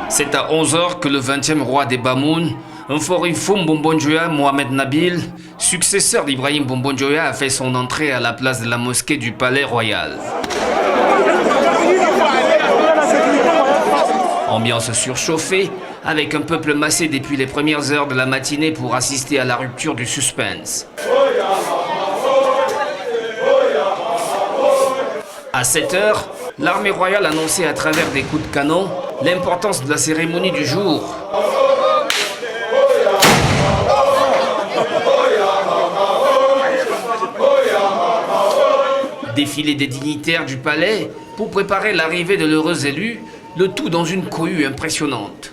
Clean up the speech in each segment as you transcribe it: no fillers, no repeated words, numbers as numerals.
C'est à 11 h que le 20e roi des Bamoun, Mforifoum Bombon-Joya Mohamed Nabil, successeur d'Ibrahim Bombon-Joya, a fait son entrée à la place de la mosquée du Palais Royal. Ambiance surchauffée, avec un peuple massé depuis les premières heures de la matinée pour assister à la rupture du suspense. À 7 h, l'armée royale annonçait à travers des coups de canon l'importance de la cérémonie du jour. Défilé des dignitaires du palais pour préparer l'arrivée de l'heureux élu, le tout dans une cohue impressionnante.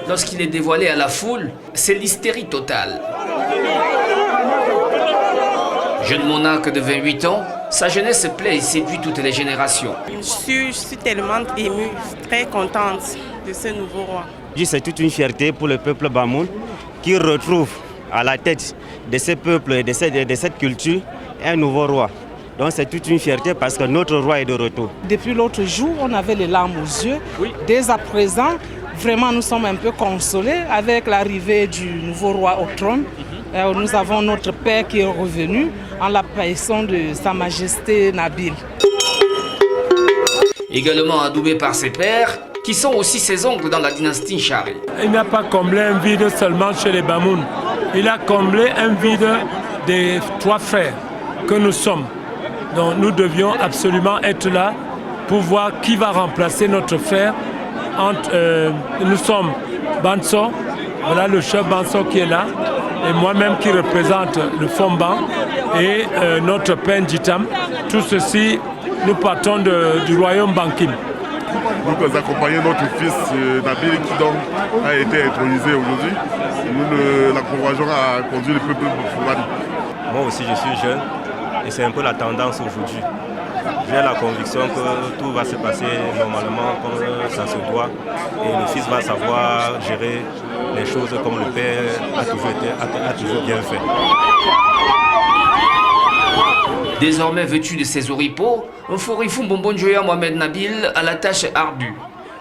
Lorsqu'il est dévoilé à la foule, c'est l'hystérie totale. Jeune monarque de 28 ans, sa jeunesse plaît et séduit toutes les générations. Je suis tellement émue, très contente de ce nouveau roi. C'est toute une fierté pour le peuple Bamoun qui retrouve à la tête de ce peuple et de cette culture un nouveau roi. Donc c'est toute une fierté parce que notre roi est de retour. Depuis l'autre jour, on avait les larmes aux yeux. Oui. Dès à présent, vraiment nous sommes un peu consolés avec l'arrivée du nouveau roi au trône. Nous avons notre père qui est revenu en la personne de Sa Majesté Nabil. Également adoubé par ses pères, qui sont aussi ses oncles dans la dynastie Chari. Il n'a pas comblé un vide seulement chez les Bamoun. Il a comblé un vide des 3 frères que nous sommes. Donc nous devions absolument être là pour voir qui va remplacer notre frère. Nous sommes Banso, voilà le chef Banso qui est là, et moi-même qui représente le Fomban et notre père Nditam. Tout ceci, nous partons du royaume Bankim. Nous accompagnons notre fils Nabil qui donc a été intronisé aujourd'hui. Nous l'encourageons à conduire le peuple Fourani. Moi aussi je suis jeune et c'est un peu la tendance aujourd'hui. J'ai la conviction que tout va se passer normalement comme ça se doit et le fils va savoir gérer les choses comme le père a toujours bien fait. Désormais vêtu de ses oripeaux, Mforifoum Bombon-Joya Mohamed Nabil a la tâche ardue.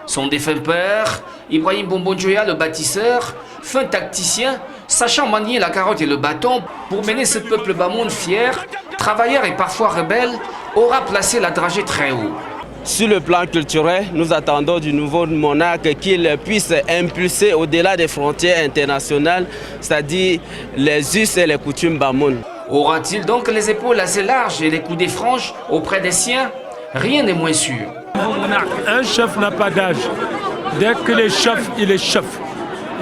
Son défunt père, Ibrahim Bombon-Joya le bâtisseur, fin tacticien, sachant manier la carotte et le bâton pour mener ce peuple Bamoun fier, travailleur et parfois rebelle, aura placé la dragée très haut. Sur le plan culturel, nous attendons du nouveau monarque qu'il puisse impulser au-delà des frontières internationales, c'est-à-dire les us et les coutumes Bamoun. Aura-t-il donc les épaules assez larges et les coudées franches auprès des siens? Rien n'est moins sûr. Un chef n'a pas d'âge. Dès qu'il est chef, il est chef.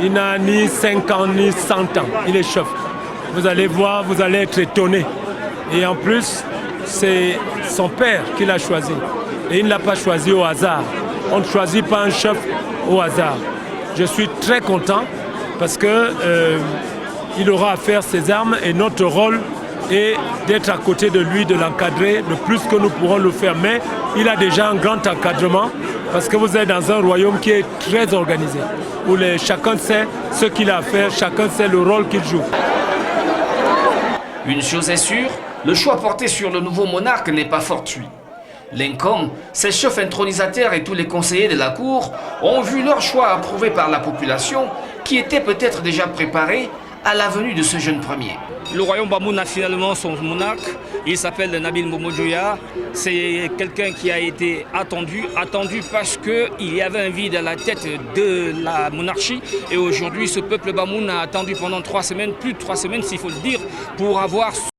Il n'a ni 5 ans ni 100 ans. Il est chef. Vous allez voir, vous allez être étonné. Et en plus, c'est son père qui l'a choisi. Et il ne l'a pas choisi au hasard. On ne choisit pas un chef au hasard. Je suis très content parce qu'il aura à faire ses armes et notre rôle est d'être à côté de lui, de l'encadrer le plus que nous pourrons le faire. Mais il a déjà un grand encadrement parce que vous êtes dans un royaume qui est très organisé, où chacun sait ce qu'il a à faire, chacun sait le rôle qu'il joue. Une chose est sûre, le choix porté sur le nouveau monarque n'est pas fortuit. Lincoln, ses chefs intronisateurs et tous les conseillers de la cour ont vu leur choix approuvé par la population qui était peut-être déjà préparée à la venue de ce jeune premier. Le royaume Bamoun a finalement son monarque, il s'appelle Nabil Bombon-Joya. C'est quelqu'un qui a été attendu parce qu'il y avait un vide à la tête de la monarchie. Et aujourd'hui, ce peuple Bamoun a attendu pendant 3 semaines, plus de 3 semaines s'il faut le dire, pour avoir